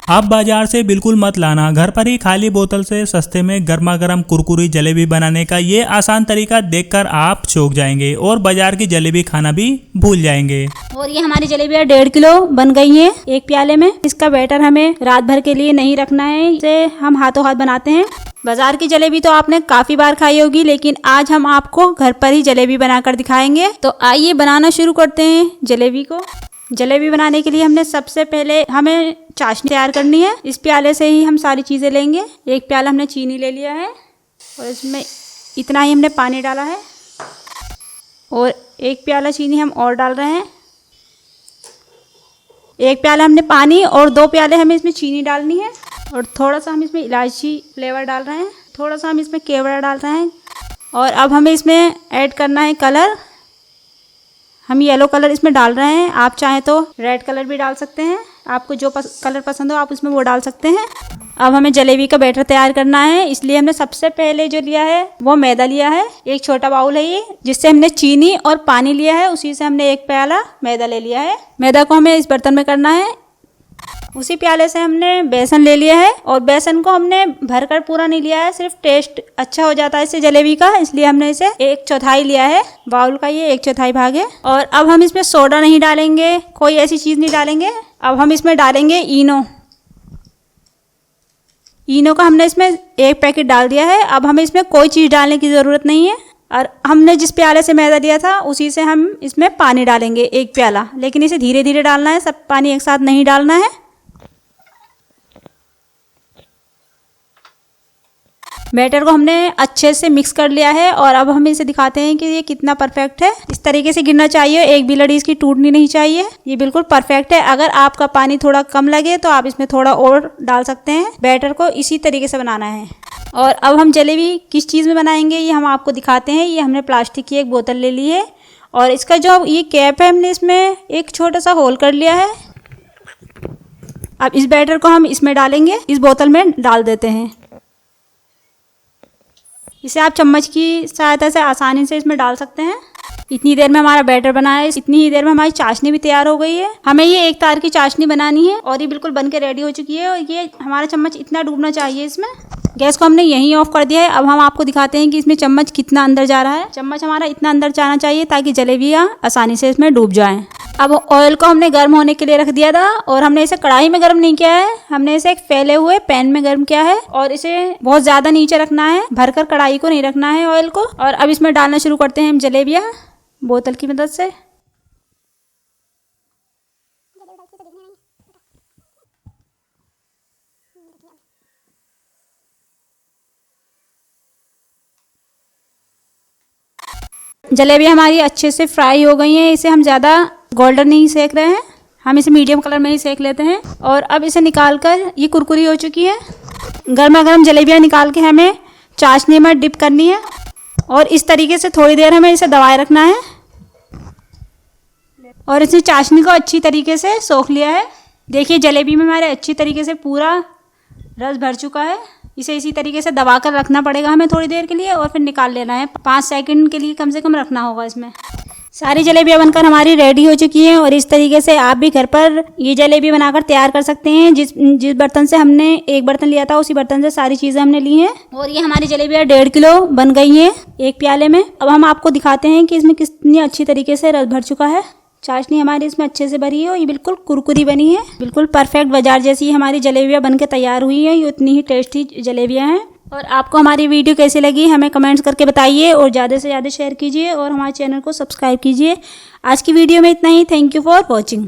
आप बाजार से बिल्कुल मत लाना, घर पर ही खाली बोतल से सस्ते में गर्मा गर्म कुरकुरी जलेबी बनाने का ये आसान तरीका देखकर आप चौंक जाएंगे और बाजार की जलेबी खाना भी भूल जाएंगे। और ये हमारी जलेबियाँ 1.5 किलो बन गई हैं एक प्याले में। इसका बैटर हमें रात भर के लिए नहीं रखना है, इसे हम हाथों हाथ बनाते हैं। बाजार की जलेबी तो आपने काफी बार खाई होगी, लेकिन आज हम आपको घर पर ही जलेबी बनाकर दिखाएंगे। तो आइए बनाना शुरू करते हैं जलेबी को। जलेबी बनाने के लिए हमने सबसे पहले हमें चाशनी तैयार करनी है। इस प्याले से ही हम सारी चीज़ें लेंगे। एक प्याला हमने चीनी ले लिया है और इसमें इतना ही हमने पानी डाला है और एक प्याला चीनी हम और डाल रहे हैं। एक प्याला हमने पानी और 2 प्याले हमें इसमें चीनी डालनी है और थोड़ा सा हम इसमें इलायची फ्लेवर डाल रहे हैं, थोड़ा सा हम इसमें केवड़ा डाल रहे हैं। और अब हमें इसमें ऐड करना है कलर। हम येलो कलर इसमें डाल रहे हैं, आप चाहें तो रेड कलर भी डाल सकते हैं। आपको जो कलर पसंद हो आप उसमें वो डाल सकते हैं। अब हमें जलेबी का बैटर तैयार करना है, इसलिए हमने सबसे पहले जो लिया है वो मैदा लिया है। एक छोटा बाउल है ये, जिससे हमने चीनी और पानी लिया है, उसी से हमने एक प्याला मैदा ले लिया है। मैदा को हमें इस बर्तन में करना है। उसी प्याले से हमने बेसन ले लिया है और बेसन को हमने भरकर पूरा नहीं लिया है, सिर्फ टेस्ट अच्छा हो जाता है इससे जलेबी का, इसलिए हमने इसे 1/4 लिया है। बाउल का ये 1/4 भाग है। और अब हम इसमें सोडा नहीं डालेंगे, कोई ऐसी चीज़ नहीं डालेंगे। अब हम इसमें डालेंगे इनो। इनो का हमने इसमें 1 पैकेट डाल दिया है। अब हमें इसमें कोई चीज़ डालने की ज़रूरत नहीं है। और हमने जिस प्याले से मैदा लिया था उसी से हम इसमें पानी डालेंगे 1 प्याला, लेकिन इसे धीरे धीरे डालना है, सब पानी एक साथ नहीं डालना है। बैटर को हमने अच्छे से मिक्स कर लिया है और अब हम इसे दिखाते हैं कि ये कितना परफेक्ट है। इस तरीके से गिरना चाहिए, एक भी लड़ी इसकी टूटनी नहीं चाहिए। ये बिल्कुल परफेक्ट है। अगर आपका पानी थोड़ा कम लगे तो आप इसमें थोड़ा और डाल सकते हैं। बैटर को इसी तरीके से बनाना है। और अब हम जलेबी किस चीज़ में बनाएंगे ये हम आपको दिखाते हैं। ये हमने प्लास्टिक की एक बोतल ले ली है और इसका जो ये कैप है हमने इसमें एक छोटा सा होल कर लिया है। अब इस बैटर को हम इसमें डालेंगे, इस बोतल में डाल देते हैं। इसे आप चम्मच की सहायता से आसानी से इसमें डाल सकते हैं। इतनी देर में हमारा बैटर बना है, इतनी ही देर में हमारी चाशनी भी तैयार हो गई है। हमें ये 1 तार की चाशनी बनानी है और ये बिल्कुल बन के रेडी हो चुकी है। और ये हमारा चम्मच इतना डूबना चाहिए इसमें। गैस को हमने यहीं ऑफ कर दिया है। अब हम आपको दिखाते हैं कि इसमें चम्मच कितना अंदर जा रहा है। चम्मच हमारा इतना अंदर जाना चाहिए ताकि जलेबियाँ आसानी से इसमें डूब जाएं। अब ऑयल को हमने गर्म होने के लिए रख दिया था और हमने इसे कढ़ाई में गर्म नहीं किया है, हमने इसे एक फैले हुए पैन में गर्म किया है। और इसे बहुत ज़्यादा नीचे रखना है, भरकर कढ़ाई को नहीं रखना है ऑयल को। और अब इसमें डालना शुरू करते हैं हम जलेबियाँ बोतल की मदद से। जलेबी हमारी अच्छे से फ्राई हो गई हैं। इसे हम ज़्यादा गोल्डन नहीं सेक रहे हैं, हम इसे मीडियम कलर में ही सेक लेते हैं। और अब इसे निकाल कर ये कुरकुरी हो चुकी है। गर्मा गर्म जलेबियाँ निकाल के हमें चाशनी में डिप करनी है और इस तरीके से थोड़ी देर हमें इसे दबाए रखना है। और इसे चाशनी को अच्छी तरीके से सोख लिया है। देखिए जलेबी में हमारे अच्छी तरीके से पूरा रस भर चुका है। इसे इसी तरीके से दबा कर रखना पड़ेगा हमें थोड़ी देर के लिए और फिर निकाल लेना है। 5 सेकंड के लिए कम से कम रखना होगा इसमें। सारी जलेबियाँ बनकर हमारी रेडी हो चुकी हैं और इस तरीके से आप भी घर पर ये जलेबी बनाकर तैयार कर सकते हैं। जिस बर्तन से हमने एक बर्तन लिया था उसी बर्तन से सारी चीज़ें हमने ली हैं। और ये हमारी जलेबियाँ 1.5 किलो बन गई हैं एक प्याले में। अब हम आपको दिखाते हैं कि इसमें कितनी अच्छी तरीके से रस भर चुका है। चाशनी हमारी इसमें अच्छे से भरी है और ये बिल्कुल कुरकुरी बनी है, बिल्कुल परफेक्ट बाजार जैसी हमारी जलेबियाँ बनके तैयार हुई हैं। ये उतनी ही टेस्टी जलेबियाँ हैं। और आपको हमारी वीडियो कैसी लगी हमें कमेंट्स करके बताइए और ज़्यादा से ज़्यादा शेयर कीजिए और हमारे चैनल को सब्सक्राइब कीजिए। आज की वीडियो में इतना ही। Thank you for watching.